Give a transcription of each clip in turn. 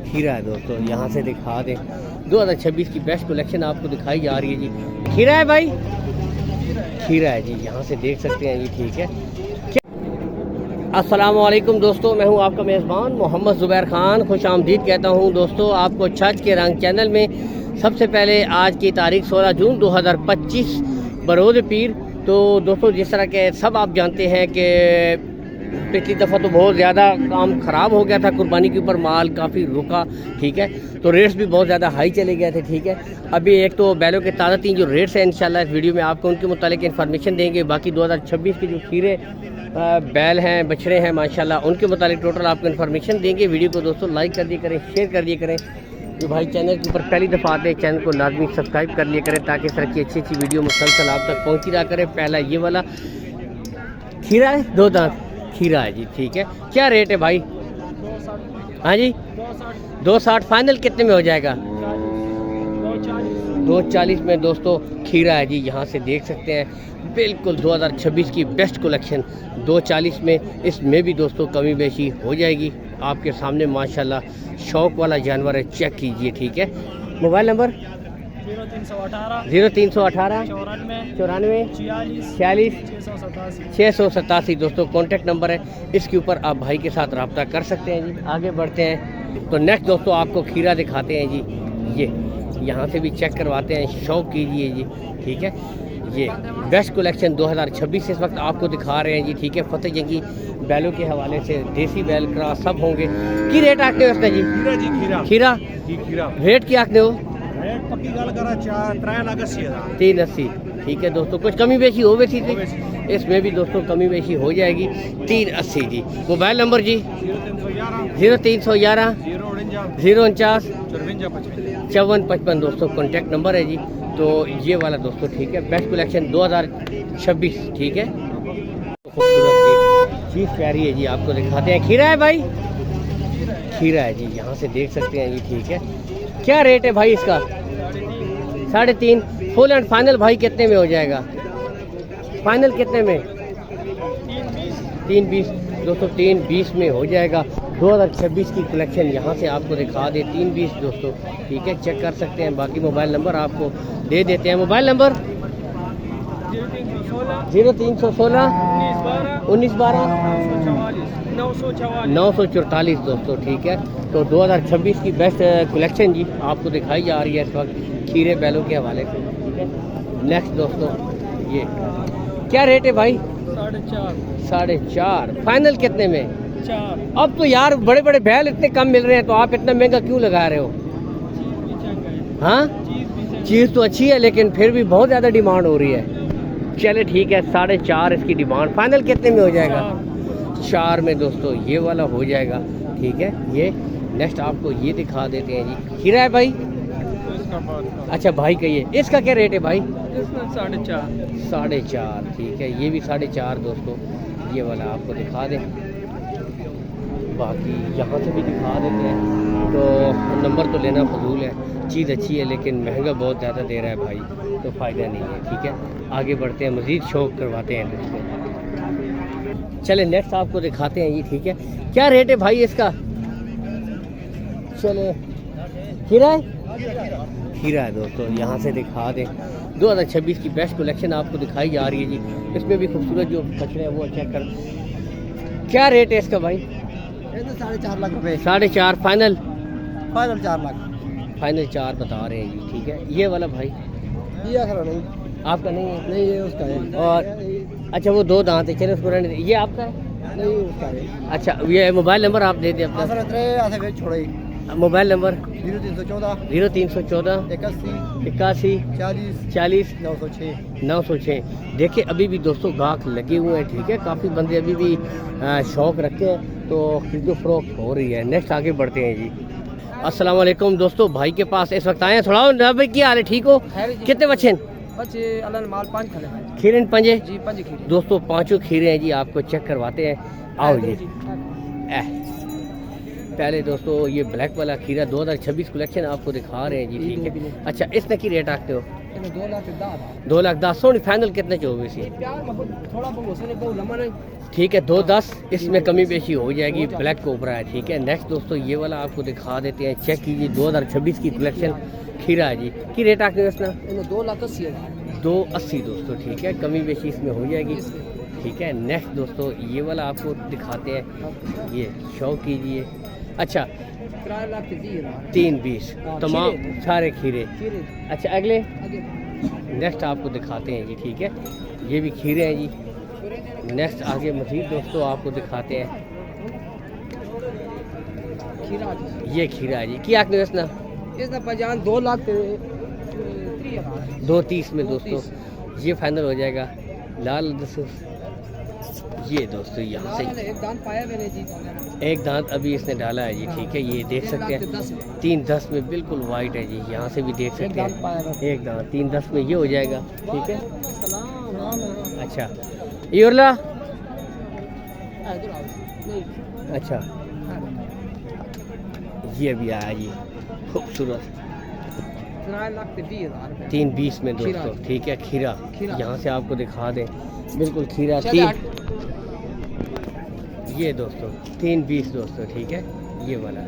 खीरा है दोस्तों, यहाँ से दिखा दें 2026 की बेस्ट कलेक्शन आपको दिखाई जा रही है जी। खीरा है भाई, खीरा है जी, यहाँ से देख सकते हैं जी। ठीक है, अस्सलाम वालेकुम दोस्तों, मैं हूं आपका मेज़बान मोहम्मद ज़ुबैर ख़ान। खुश आमदीद कहता हूं दोस्तों आपको छज के रंग चैनल में। सबसे पहले आज की तारीख 16 जून 2025 बरोज़ पीर। तो दोस्तों जिस तरह के सब आप जानते हैं कि पिछली दफ़ा तो बहुत ज़्यादा काम ख़राब हो गया था, कुर्बानी के ऊपर माल काफ़ी रुका। ठीक है, तो रेट्स भी बहुत ज़्यादा हाई चले गए थे। ठीक है, अभी एक तो बैलों के ताज़ा 3 जो रेट्स हैं इंशाल्लाह इस वीडियो में आपको उनके मुतालिक इन्फॉर्मेशन देंगे। बाकी 2026 के जो खीरे बैल हैं, बछड़े हैं माशाल्लाह, उनके मुतालिक टोटल आपको इन्फॉर्मेशन देंगे। वीडियो को दोस्तों लाइक कर दिया करें, शेयर कर दिया करें। जो भाई चैनल के ऊपर पहली दफ़ा आते हैं चैनल को लाजमी सब्सक्राइब कर लिया करें ताकि इस तरह की अच्छी वीडियो मुसलसल आप तक पहुँची रहा करें। पहला ये वाला खीरा है, 2 दांत खीरा है जी। ठीक है, क्या रेट है भाई? हाँ जी, 260 फाइनल कितने में हो जाएगा? 240 में दोस्तों खीरा है जी, यहाँ से देख सकते हैं। बिल्कुल 2026 की बेस्ट कलेक्शन 240 में, इसमें भी दोस्तों कमी बेशी हो जाएगी। आपके सामने माशाल्लाह शौक वाला जानवर है, चेक कीजिए। ठीक है, मोबाइल नंबर 0318 94 46 687 दोस्तों कॉन्टेक्ट नंबर है। इसके ऊपर आप भाई के साथ रब्ता कर सकते हैं जी। आगे बढ़ते हैं तो नेक्स्ट दोस्तों आपको खीरा दिखाते हैं जी। ये यहाँ से भी चेक करवाते हैं, शौक कीजिए जी। ठीक है, ये बेस्ट कलेक्शन 2026 इस वक्त आपको दिखा रहे हैं जी। ठीक है, फतेह जंगी बैलों के हवाले से देसी बैल क्रॉस सब होंगे। की रेट आखते हो इसका जी? खीरा रेट क्या आखते हो? 380। ठीक है दोस्तों, कुछ कमी बेशी हो बेशी थी, इसमें भी दोस्तों कमी बेशी हो जाएगी। 380 जी। मोबाइल नंबर जी 0311 049 5455 दोस्तों कॉन्टेक्ट नंबर है जी। तो ये वाला दोस्तों ठीक है, बेस्ट कलेक्शन 2026। ठीक है, खूबसूरत चीज़ प्यारी है जी, आपको दिखाते हैं। खीरा है भाई, खीरा है जी, यहाँ से देख सकते हैं जी। ठीक है, क्या रेट है भाई इसका? 3.5 फुल एंड फाइनल भाई कितने में हो जाएगा? फाइनल कितने में? 320 दोस्तों, 320 में हो जाएगा। 2026 की कलेक्शन यहाँ से आपको दिखा दे 320 दोस्तों। ठीक है, चेक कर सकते हैं। बाकी मोबाइल नंबर आपको दे देते हैं। मोबाइल नंबर 0316 1912 944 दोस्तों। ठीक है, तो 2026 की बेस्ट कलेक्शन जी आपको दिखाई जा रही है इस वक्त खीरे बैलों के हवाले से। ठीक है, नेक्स्ट दोस्तों ये क्या रेट है भाई? 4.5 फाइनल कितने में? 4। अब तो यार बड़े बड़े बैल इतने कम मिल रहे हैं तो आप इतना महंगा क्यों लगा रहे हो? हाँ, चीज़ तो अच्छी है लेकिन फिर भी बहुत ज़्यादा डिमांड हो रही है। चले ठीक है, 4.5 इसकी डिमांड। फाइनल कितने में हो जाएगा? 4 में दोस्तों ये वाला हो जाएगा। ठीक है, ये नेक्स्ट आपको ये दिखा देते हैं जी। खीरा है भाई? अच्छा भाई कहिए, इसका क्या रेट है भाई? 4.5। ठीक है, ये भी 4.5 दोस्तों, ये वाला आपको दिखा दें। बाकी यहाँ से भी दिखा देते हैं। तो नंबर तो लेना फजूल है, चीज़ अच्छी है लेकिन महंगा बहुत ज़्यादा दे रहा है भाई, तो फ़ायदा नहीं है। ठीक है, आगे बढ़ते हैं, मज़ीद शौक करवाते हैं दोस्तों। चले नेक्स्ट आपको दिखाते हैं ये। ठीक है, क्या रेट है भाई इसका? चले खीरा है, खीरा है दोस्तों, यहाँ से दिखा दें 2026 की बेस्ट कलेक्शन आपको दिखाई जा रही है जी। इसमें भी खूबसूरत जो बछड़े हैं वो चेक कर। क्या रेट है इसका भाई? 4.5 लाख रुपए। 4.5 फाइनल? 4 लाख फाइनल 4 बता रहे हैं जी। ठीक है, ये वाला भाई ये नहीं, आपका नहीं है? नहीं ये उसका है। और अच्छा वो 2 दांत है, चलिए उसको रहने दीजिए। ये आपका है? नहीं उसका है। अच्छा, ये मोबाइल नंबर आप दे दें अपना। छोड़े मोबाइल नंबर 0314 81 40 906 906। देखिए अभी भी दोस्तों गाहक लगे हुए हैं। ठीक है, काफ़ी बंदे अभी भी शौक़ रखते हैं तो खरीदो फरोख्त हो रही है। नेक्स्ट आगे बढ़ते हैं जी। अस्सलाम वालेकुम दोस्तों, भाई के पास इस वक्त आए हैं। थोड़ा भाई क्या हाल है? ठीक हो? कितने बच्चे हैं? बच्चे अल्लाह ने माल 5 खड़े खीरे पंजे जी, 5 खीरे दोस्तों, 5 खीरे हैं जी, आपको चेक करवाते हैं। आओ जी। पहले दोस्तों ये ब्लैक वाला खीरा 2026 कलेक्शन आपको दिखा रहे हैं जी। ठीक है, अच्छा इसमें की रेट आते हो? इन्हें 2,10,000 2,10,000 सोनी फाइनल कितने जो होगी सी प्यार में थोड़ा बहुत से बहुत लंबा नहीं ठीक है 2,10 इसमें कमी बेशी हो जाएगी ब्लैक कोबरा है ठीक है। नेक्स्ट दोस्तों ये वाला आपको दिखा देते हैं, चेक कीजिए 2026 की कलेक्शन खीरा है जी की रेट आके इसना इन्हें 2,80,000 280 दोस्तों ठीक है, कमी बेशी इसमें हो जाएगी ठीक है। नेक्स्ट दोस्तों ये वाला आपको दिखाते हैं, ये शो कीजिए। अच्छा 320 तमाम सारे खीरे। अच्छा अगले नेक्स्ट आपको दिखाते हैं जी ठीक है, ये भी खीरे हैं जी। नेक्स्ट आगे मजीद दोस्तों आपको दिखाते हैं, ये खीरा है जी क्या आखने इसना इसने पहचान 2,30 में दोस्तों ये फाइनल हो जाएगा। लाल दोस्तों ये दोस्तों यहाँ से एक दांत पाया मैंने जी, एक दांत अभी इसने डाला है जी ठीक है, ये देख सकते हैं 3,10 में बिल्कुल वाइट है जी, यहाँ से भी देख सकते हैं एक दांत 3,10 में ये हो जाएगा ठीक है। अच्छा ये उरला अच्छा ये भी आया जी खूबसूरत 320 में दोस्तों ठीक है। खीरा यहाँ से आपको दिखा दें बिल्कुल खीरा 3 ये दोस्तों 320 दोस्तों ठीक है ये वाला।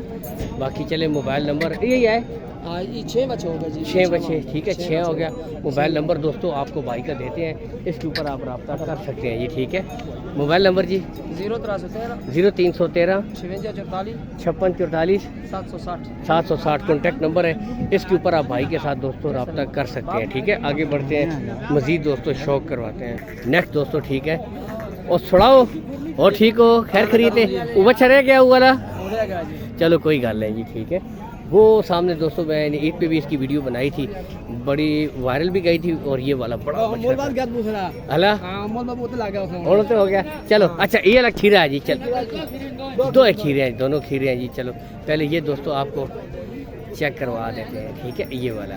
बाकी चले मोबाइल नंबर यही है 6 बच्चे हो गए जी, 6 बच्चे ठीक है 6 हो गया। मोबाइल नंबर दोस्तों आपको भाई का देते हैं, इसके ऊपर आप रब्ता कर सकते हैं ये ठीक है। मोबाइल नंबर जी 0313 5644 760 कॉन्टैक्ट नंबर है, इसके ऊपर आप भाई के साथ दोस्तों रब्ता कर सकते हैं ठीक है। आगे बढ़ते हैं मज़ीद दोस्तों शौक करवाते हैं। नेक्स्ट दोस्तों ठीक है और छुड़ाओ और ठीक हो खैर खरीदे वो अच्छा रह गया वो वाला, चलो कोई गल नहीं जी ठीक है। वो सामने दोस्तों मैंने ईद पे भी इसकी वीडियो बनाई थी, बड़ी वायरल भी गई थी और ये वाला बड़ा हला और तो हो गया चलो। अच्छा ये अलग खीरा है जी, चल दो खीरे हैं दोनों खीरे हैं जी। चलो पहले ये दोस्तों आपको चेक करवा देते हैं ठीक है। ये वाला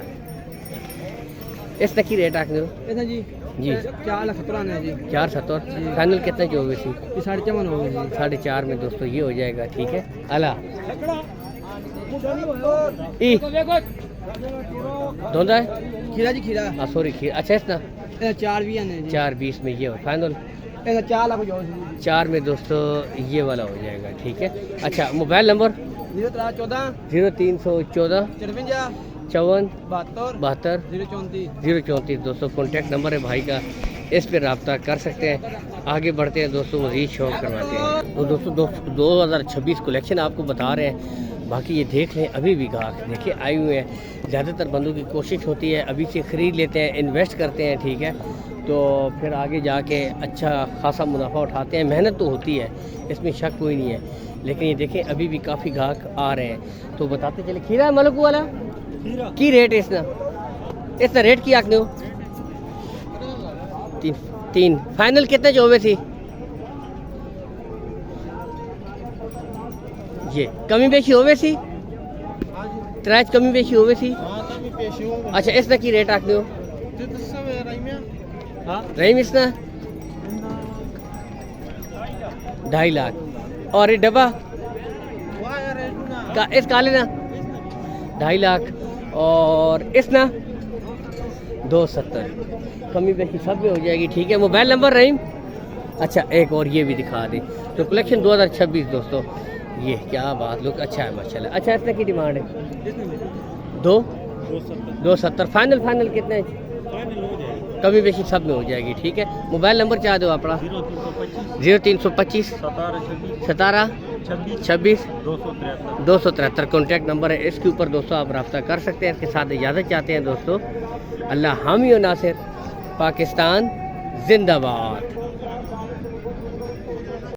इस तक की रेट आखने दो जी जी 4,17,000 जी 4,70 फाइनल कितने की होगी सी 4,5 हो गई जी 4.5 में दोस्तों ये हो जाएगा ठीक है। अला ई दोनों है खीरा जी खीरा हाँ सॉरी खीरा अच्छा इतना 4,20 में ये हो फाइनल 4 लाख 4 में दोस्तों ये वाला हो जाएगा ठीक है। अच्छा मोबाइल नंबर 0314 54 72 034 दोस्तों कॉन्टैक्ट नंबर है भाई का, इस पर रब्ता कर सकते हैं। आगे बढ़ते हैं दोस्तों मज़ीद शौक करवाते हैं। तो दोस्तों 2026 कलेक्शन आपको बता रहे हैं। बाकी ये देख लें अभी भी गाहक देखिए आए हुए हैं, ज़्यादातर बंदों की कोशिश होती है अभी से ख़रीद लेते हैं इन्वेस्ट करते हैं ठीक है, तो फिर आगे जाके अच्छा खासा मुनाफा उठाते हैं। मेहनत तो होती है इसमें शक कोई नहीं है, लेकिन ये देखें अभी भी काफ़ी गाहक आ रहे हैं। तो बताते चले खीरा है मलक वाला की रेट इसना रेट की आखने हो 3 फाइनल कितने जो हुए थी ये कमी बेशी होवे सी त्राज कमी बेशी होवे सी। अच्छा इसना की रेट आखने हो रहीम इसना 2.5 लाख और ये डब्बा का इस काले ना 2.5 लाख और इसना 270 कमी बेशी सब में हो जाएगी ठीक है। मोबाइल नंबर रहीम अच्छा एक और ये भी दिखा दे तो कलेक्शन 2026 दोस्तों ये क्या बात लोग अच्छा है माशाल्लाह। अच्छा इसमें की डिमांड है 270 फाइनल कितने कमी बेशी सब में हो जाएगी ठीक है। मोबाइल नंबर चाह दो अपना 0325 17 26 273 कॉन्टैक्ट नंबर है, इसके ऊपर दोस्तों आप रब्ता कर सकते हैं। इसके साथ इजाज़त चाहते हैं दोस्तों। अल्लाह हामी और नासिर, पाकिस्तान जिंदाबाद।